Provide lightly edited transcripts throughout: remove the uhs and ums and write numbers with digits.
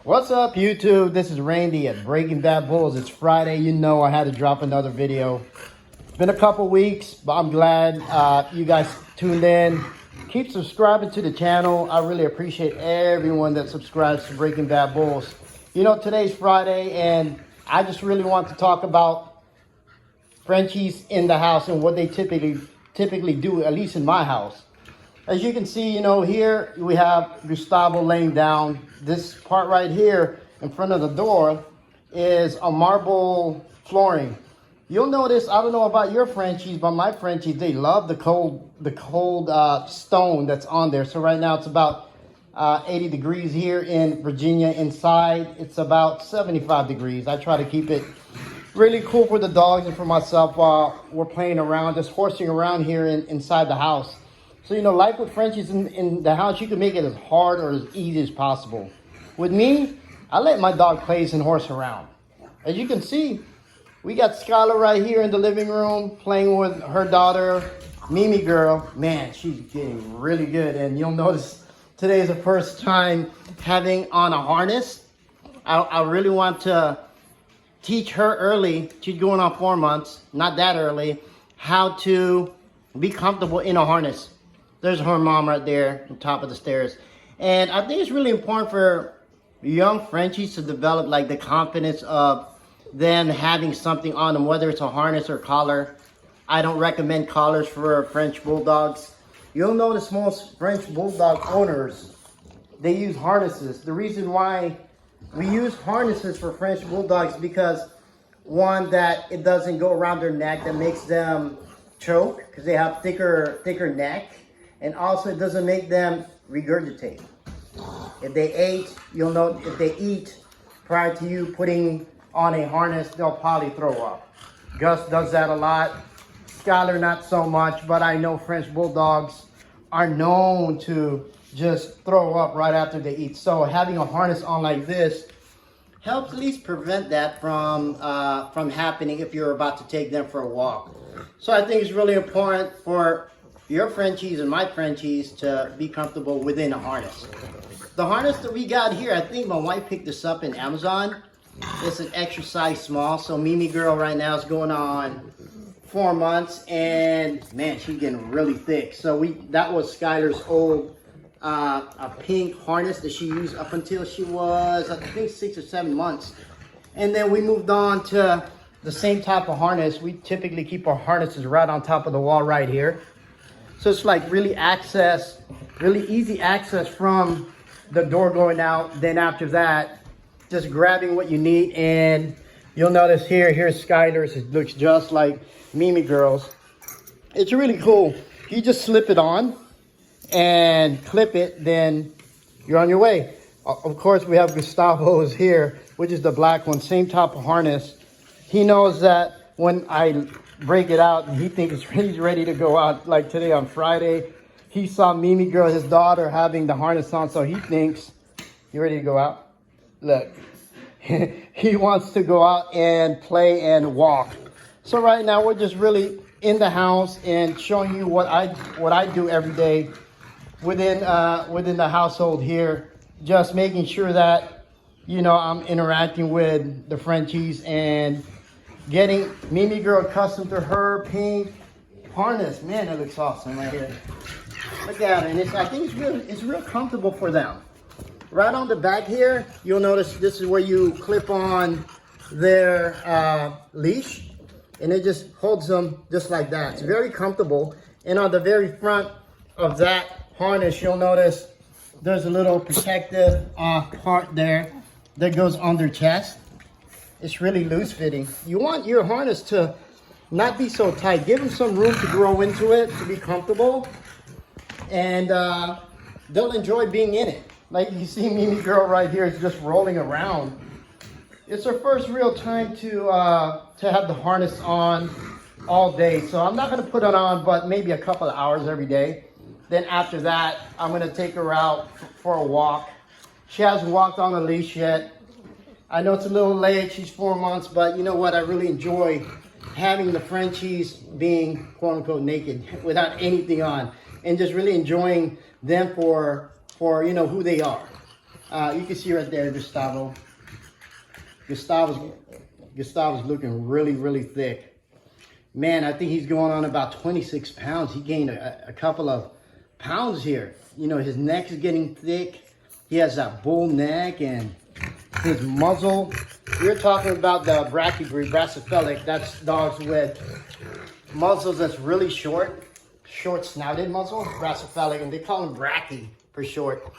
What's up, YouTube? This is Randy at Breaking Bad Bulls. It's Friday. You know I had to drop another video. It's been a couple weeks, but I'm glad you guys tuned in. Keep subscribing to the channel. I really appreciate everyone that subscribes to Breaking Bad Bulls. You know, today's Friday, and I just really want to talk about Frenchies in the house and what they typically do, at least in my house. As you can see, you know, here we have Gustavo laying down. This part right here in front of the door is a marble flooring. You'll notice, I don't know about your Frenchies, but my Frenchies, they love the cold stone that's on there. So right now it's about 80 degrees here in Virginia. Inside, it's about 75 degrees. I try to keep it really cool for the dogs and for myself while we're playing around, just horsing around here inside the house. So, you know, life with Frenchies in the house, you can make it as hard or as easy as possible. With me, I let my dog play and horse around. As you can see, we got Skylar right here in the living room playing with her daughter, Mimi girl. Man, she's getting really good. And you'll notice today is the first time having on a harness. I really want to teach her early. She's going on 4 months, not that early, how to be comfortable in a harness. There's her mom right there on top of the stairs. And I think it's really important for young Frenchies to develop like the confidence of them having something on them, whether it's a harness or collar. I don't recommend collars for French Bulldogs. You'll notice most French Bulldog owners, they use harnesses. The reason why we use harnesses for French Bulldogs because one, that it doesn't go around their neck, that makes them choke because they have thicker neck. And also it doesn't make them regurgitate. If they ate, you'll know if they eat prior to you putting on a harness, they'll probably throw up. Gus does that a lot. Skylar not so much, but I know French Bulldogs are known to just throw up right after they eat. So having a harness on like this helps at least prevent that from happening if you're about to take them for a walk. So I think it's really important for your Frenchies and my Frenchies to be comfortable within a harness. The harness that we got here, I think my wife picked this up in Amazon. It's an extra size small. So Mimi girl right now is going on 4 months, and man, she's getting really thick. So that was Skylar's old a pink harness that she used up until she was, I think, 6 or 7 months. And then we moved on to the same type of harness. We typically keep our harnesses right on top of the wall right here. So it's like really easy access from the door going out. Then after that, just grabbing what you need. And you'll notice here's Skylar's. It looks just like Mimi girl's. It's really cool. You just slip it on and clip it, then you're on your way. Of course, we have Gustavo's here, which is the black one, same type of harness. He knows that when I break it out, and he thinks he's ready to go out. Like today on Friday, he saw Mimi girl, his daughter, having the harness on, so he thinks, you ready to go out? Look, he wants to go out and play and walk. So right now we're just really in the house and showing you what I do every day within the household here, just making sure that, you know, I'm interacting with the Frenchies and getting Mimi girl accustomed to her pink harness. Man, that looks awesome right here. Look at it, and I think it's real comfortable for them. Right on the back here, you'll notice this is where you clip on their leash, and it just holds them just like that. It's very comfortable. And on the very front of that harness, you'll notice there's a little protective part there that goes on their chest. It's really loose fitting. You want your harness to not be so tight. Give them some room to grow into it, to be comfortable. And they'll enjoy being in it. Like you see Mimi girl right here is just rolling around. It's her first real time to have the harness on all day. So I'm not gonna put it on, but maybe a couple of hours every day. Then after that, I'm gonna take her out for a walk. She hasn't walked on a leash yet. I know it's a little late, she's 4 months, but you know what? I really enjoy having the Frenchies being quote unquote naked without anything on, and just really enjoying them for you know who they are. You can see right there, Gustavo. Gustavo's looking really, really thick. Man, I think he's going on about 26 pounds. He gained a couple of pounds here. You know, his neck is getting thick. He has that bull neck, and his muzzle. We're talking about the Brachy breed, Brachycephalic. That's dogs with muzzles that's really short snouted muzzle, Brachycephalic, and they call him Brachy for short.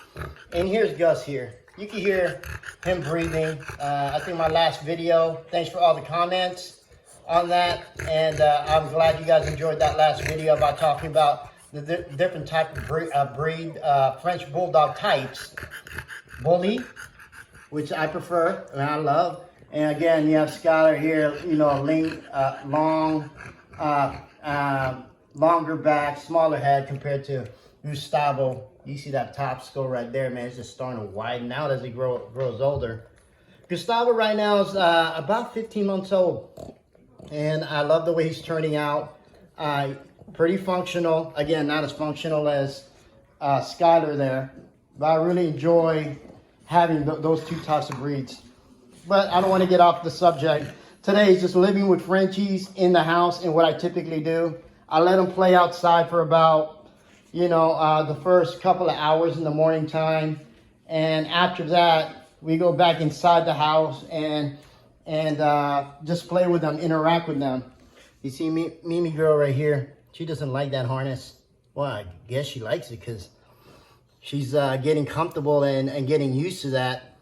And here's Gus here. You can hear him breathing. I think my last video, thanks for all the comments on that. And I'm glad you guys enjoyed that last video about talking about the different type of breed, French Bulldog types. Bully, which I prefer and I love. And again, you have Skylar here, you know, longer back, smaller head compared to Gustavo. You see that top skull right there, man. It's just starting to widen out as he grows older. Gustavo right now is about 15 months old. And I love the way he's turning out. Pretty functional. Again, not as functional as Skylar there. But I really enjoy having those two types of breeds. But I don't want to get off the subject. Today is just living with Frenchies in the house, and what I typically do, I let them play outside for about, you know, the first couple of hours in the morning time. And after that, we go back inside the house and just play with them, interact with them. You see Mimi girl right here. She doesn't like that harness. Well, I guess she likes it because she's getting comfortable and getting used to that.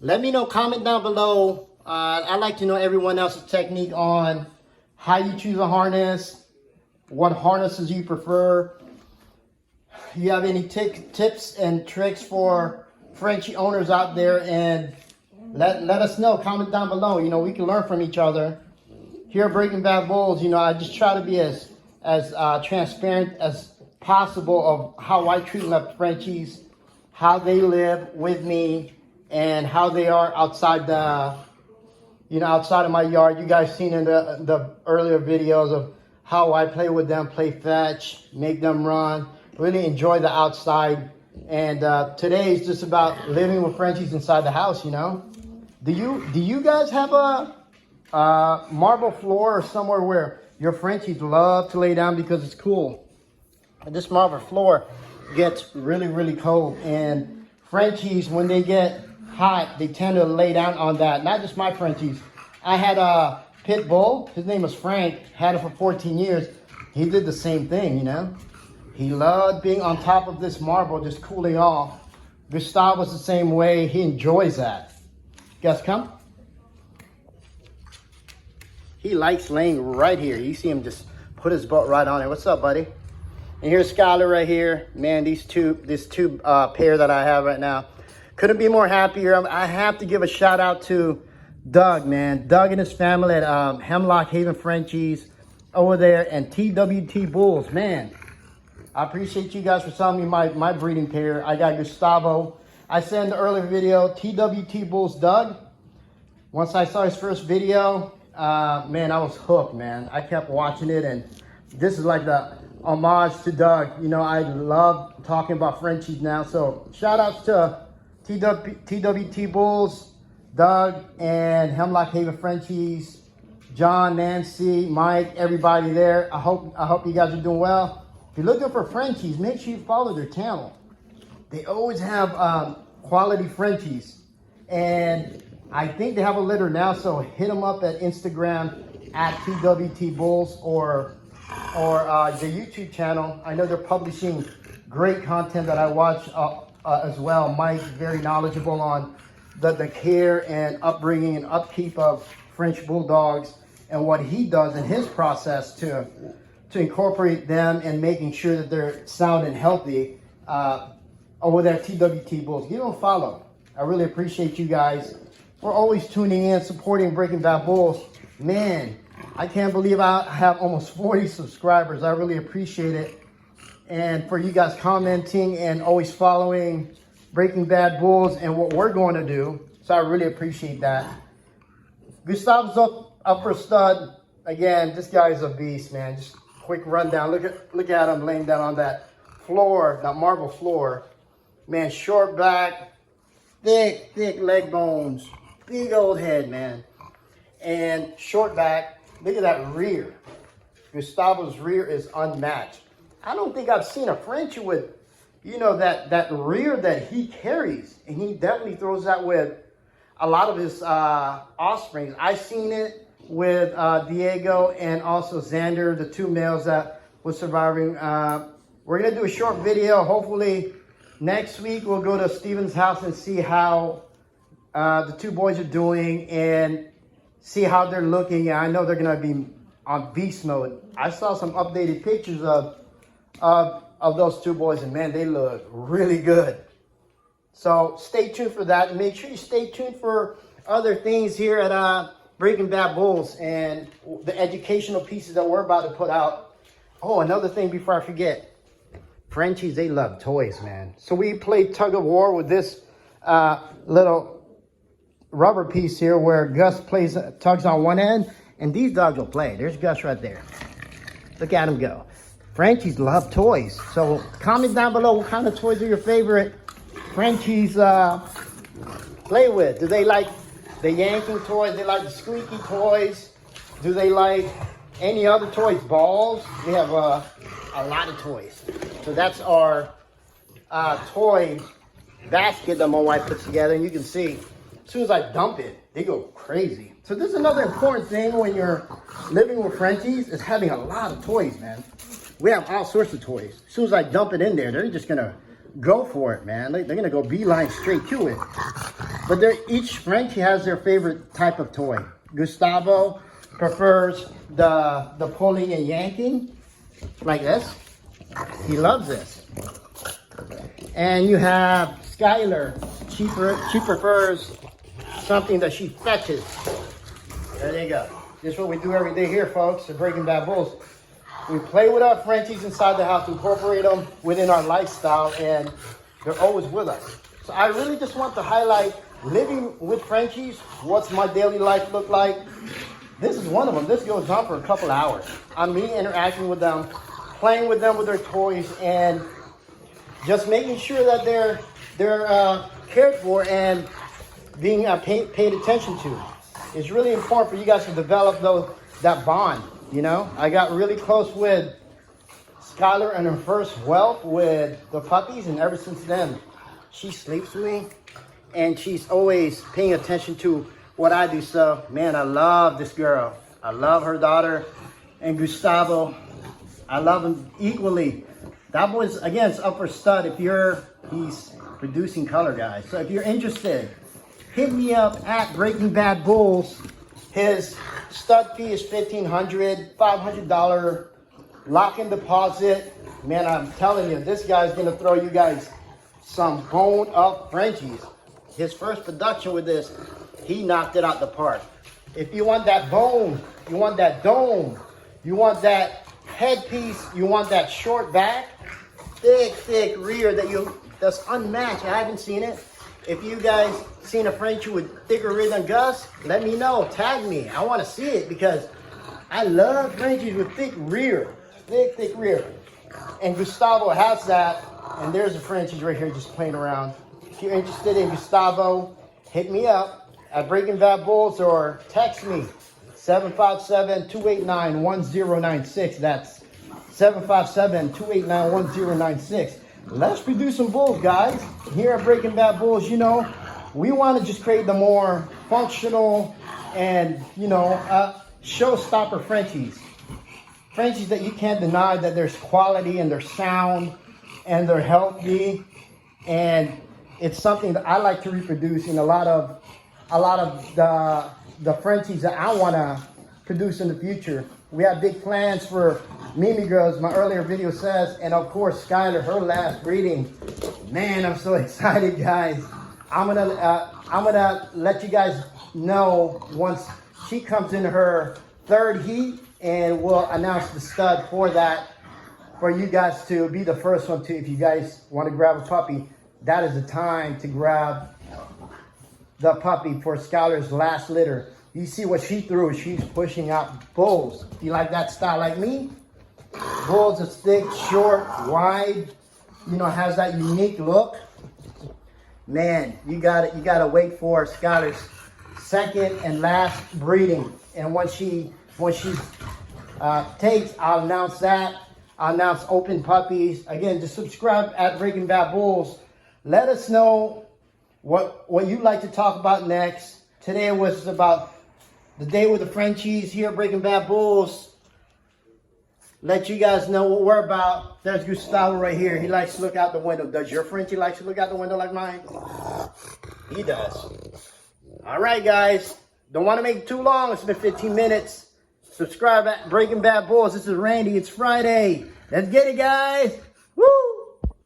Let me know, comment down below. I'd like to know everyone else's technique on how you choose a harness, what harnesses you prefer. You have any tips and tricks for Frenchie owners out there, and let us know, comment down below. You know, we can learn from each other. Here at Breaking Bad Bulls, you know, I just try to be as transparent as possible of how I treat my Frenchies, how they live with me, and how they are outside the, you know, outside of my yard. You guys seen in the earlier videos of how I play with them, play fetch, make them run, really enjoy the outside. And today is just about living with Frenchies inside the house, you know. Do you guys have a marble floor or somewhere where your Frenchies love to lay down because it's cool? And this marble floor gets really, really cold, and Frenchies, when they get hot, they tend to lay down on that. Not just my Frenchies. I had a pit bull. His name was Frank. Had it for 14 years. He did the same thing, you know. He loved being on top of this marble, just cooling off. Gustavo was the same way. He enjoys that. Guys, come. He likes laying right here. You see him just put his butt right on it. What's up, buddy? And here's Skylar right here. Man, this two pair that I have right now. Couldn't be more happier. I have to give a shout out to Doug, man. Doug and his family at Hemlock Haven Frenchies over there, and TWT Bulls, man. I appreciate you guys for selling me my breeding pair. I got Gustavo. I said in the earlier video, TWT Bulls Doug. Once I saw his first video, man, I was hooked, man. I kept watching it, and this is like the homage to Doug. You know, I love talking about Frenchies now. So shout outs to TWT Bulls, Doug, and Hemlock Haven Frenchies, John, Nancy, Mike, everybody there. I hope you guys are doing well. If you're looking for Frenchies, make sure you follow their channel. They always have quality Frenchies, and I think they have a litter now. So hit them up at Instagram at TWT Bulls or the YouTube channel. I know they're publishing great content that I watch as well. Mike's very knowledgeable on the care and upbringing and upkeep of French Bulldogs and what he does in his process to incorporate them and making sure that they're sound and healthy over there at TWT Bulls. Give them a follow. I really appreciate you guys. We're always tuning in, supporting Breaking Bad Bulls. Man, I can't believe I have almost 40 subscribers. I really appreciate it. And for you guys commenting and always following Breaking Bad Bulls and what we're going to do. So I really appreciate that. Gustavo's up for stud. Again, this guy is a beast, man. Just quick rundown. Look at him laying down on that floor, that marble floor. Man, short back, Thick, thick leg bones. Big old head, man. And short back. Look at that rear. Gustavo's rear is unmatched. I don't think I've seen a Frenchie with, you know, that rear that he carries. And he definitely throws that with a lot of his offspring. I've seen it with Diego and also Xander, the two males that was surviving. We're going to do a short video. Hopefully next week we'll go to Steven's house and see how the two boys are doing and see how they're looking. I know they're going to be on beast mode. I saw some updated pictures of those two boys, and man, they look really good. So stay tuned for that, and make sure you stay tuned for other things here at Breaking Bad Bulls and the educational pieces that we're about to put out. Oh, another thing before I forget. Frenchies, they love toys, man. So we played tug of war with this little rubber piece here where Gus tugs on one end, and these dogs will play. There's Gus right there. Look at him go. Frenchies love toys. So comment down below what kind of toys are your favorite Frenchies play with. Do they like the yanking toys? Do they like the squeaky toys? Do they like any other toys? Balls? We have a lot of toys. So that's our toy basket that my wife puts together. And you can see, as soon as I dump it, they go crazy. So this is another important thing when you're living with Frenchies, is having a lot of toys, man. We have all sorts of toys. As soon as I dump it in there, they're just gonna go for it, man. They're gonna go beeline straight to it. But each Frenchie has their favorite type of toy. Gustavo prefers the pulling and yanking, like this. He loves this. And you have Skylar. She prefers something that she fetches. There you go. This is what we do every day here, folks, at Breaking Bad Bulls. We play with our Frenchies inside the house, incorporate them within our lifestyle, and they're always with us. So I really just want to highlight living with Frenchies. What's my daily life look like? This is one of them. This goes on for a couple hours. I'm me interacting with them, playing with them with their toys, and just making sure that they're cared for and being paid attention to. It's really important for you guys to develop that bond. You know, I got really close with Skylar and her first whelp with the puppies, and ever since then, she sleeps with me, and she's always paying attention to what I do. So, man, I love this girl. I love her daughter, and Gustavo. I love him equally. That boy's, again, it's up for stud. He's producing color, guys. So if you're interested, hit me up at Breaking Bad Bulls. His stud fee is $1,500, $500 lock-in deposit. Man, I'm telling you, this guy's gonna throw you guys some bone-up Frenchies. His first production with this, he knocked it out the park. If you want that bone, you want that dome, you want that headpiece, you want that short back, thick rear that's unmatched. I haven't seen it. If you guys seen a Frenchie with thicker rear than Gus, let me know. Tag me. I want to see it because I love Frenchies with thick rear. Thick rear. And Gustavo has that. And there's a Frenchies right here just playing around. If you're interested in Gustavo, hit me up at Breaking Bad Bulls or text me 757-289-1096. That's 757-289-1096. Let's produce some bulls, guys. Here at Breaking Bad Bulls, you know, we want to just create the more functional and, you know, showstopper Frenchies. Frenchies that you can't deny that there's quality and they're sound and they're healthy. And it's something that I like to reproduce in a lot of the Frenchies that I want to produce in the future. We have big plans for Mimi Girls, my earlier video says, and of course Skylar, her last breeding. Man, I'm so excited, guys. I'm gonna let you guys know once she comes in her third heat, and we'll announce the stud for that, for you guys to be the first one to. If you guys want to grab a puppy, that is the time to grab the puppy for Skylar's last litter. You see what she threw. She's pushing out bulls. If you like that style like me, bulls is thick, short, wide, you know, has that unique look. man, you gotta wait for Skylar's second and last breeding. And once she takes, I'll announce that. I'll announce open puppies. Again, just subscribe at Breaking Bad Bulls. Let us know what you'd like to talk about next. Today was about the day with the Frenchies here at Breaking Bad Bulls. Let you guys know what we're about. There's Gustavo right here. He likes to look out the window. Does your Frenchie like to look out the window like mine? He does. All right, guys. Don't want to make it too long. It's been 15 minutes. Subscribe at Breaking Bad Bulls. This is Randy. It's Friday. Let's get it, guys. Woo!